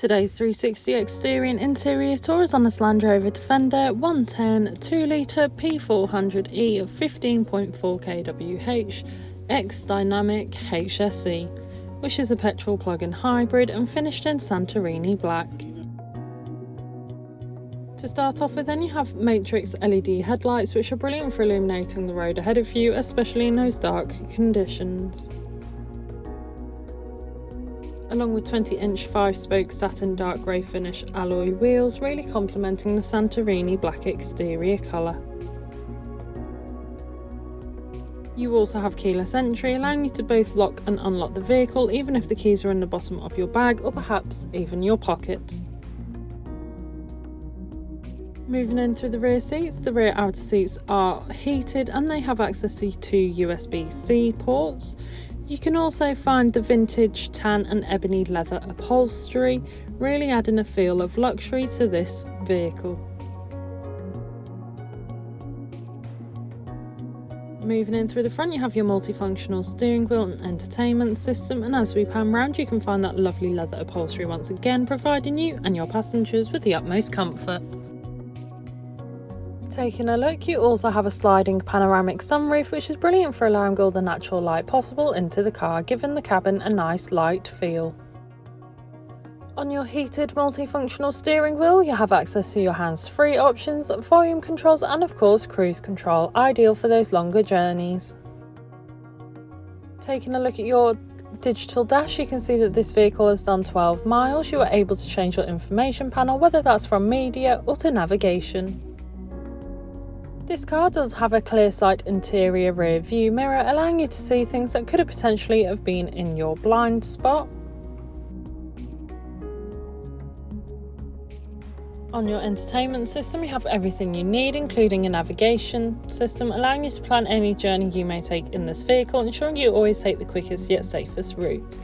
Today's 360 exterior and interior tour is on this Land Rover Defender 110 2-litre P400e of 15.4kWh X-Dynamic HSE, which is a petrol plug-in hybrid and finished in Santorini Black. To start off with, then you have matrix LED headlights, which are brilliant for illuminating the road ahead of you, especially in those dark conditions. Along with 20-inch 5-spoke satin dark grey finish alloy wheels, really complementing the Santorini Black exterior colour. You also have keyless entry, allowing you to both lock and unlock the vehicle, even if the keys are in the bottom of your bag or perhaps even your pocket. Moving in through the rear seats, the rear outer seats are heated and they have access to 2 USB-C ports. You can also find the vintage tan and ebony leather upholstery, really adding a feel of luxury to this vehicle. Moving in through the front, you have your multifunctional steering wheel and entertainment system, and as we pan round you can find that lovely leather upholstery once again, providing you and your passengers with the utmost comfort. Taking a look, you also have a sliding panoramic sunroof, which is brilliant for allowing all the natural light possible into the car, giving the cabin a nice light feel. On your heated multifunctional steering wheel, you have access to your hands-free options, volume controls and of course cruise control, ideal for those longer journeys. Taking a look at your digital dash, you can see that this vehicle has done 12 miles. You are able to change your information panel, whether that's from media or to navigation. This car does have a clear sight interior rear view mirror, allowing you to see things that could have potentially have been in your blind spot. On your entertainment system, you have everything you need, including a navigation system, allowing you to plan any journey you may take in this vehicle, ensuring you always take the quickest yet safest route.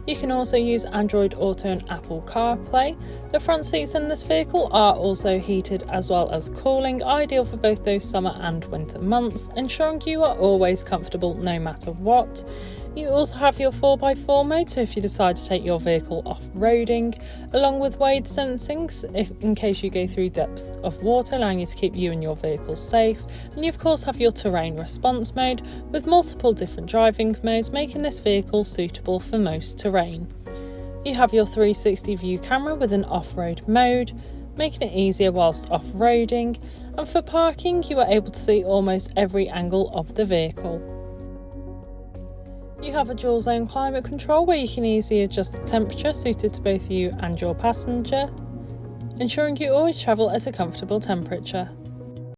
You can also use Android Auto and Apple CarPlay. The front seats in this vehicle are also heated as well as cooling, ideal for both those summer and winter months, ensuring you are always comfortable no matter what. You also have your 4x4 mode, so if you decide to take your vehicle off-roading, along with wade sensing in case you go through depths of water, allowing you to keep you and your vehicle safe. And you of course have your terrain response mode with multiple different driving modes, making this vehicle suitable for most terrain. You have your 360 view camera with an off-road mode, making it easier whilst off-roading, and for parking you are able to see almost every angle of the vehicle. You have a dual zone climate control where you can easily adjust the temperature suited to both you and your passenger, ensuring you always travel at a comfortable temperature.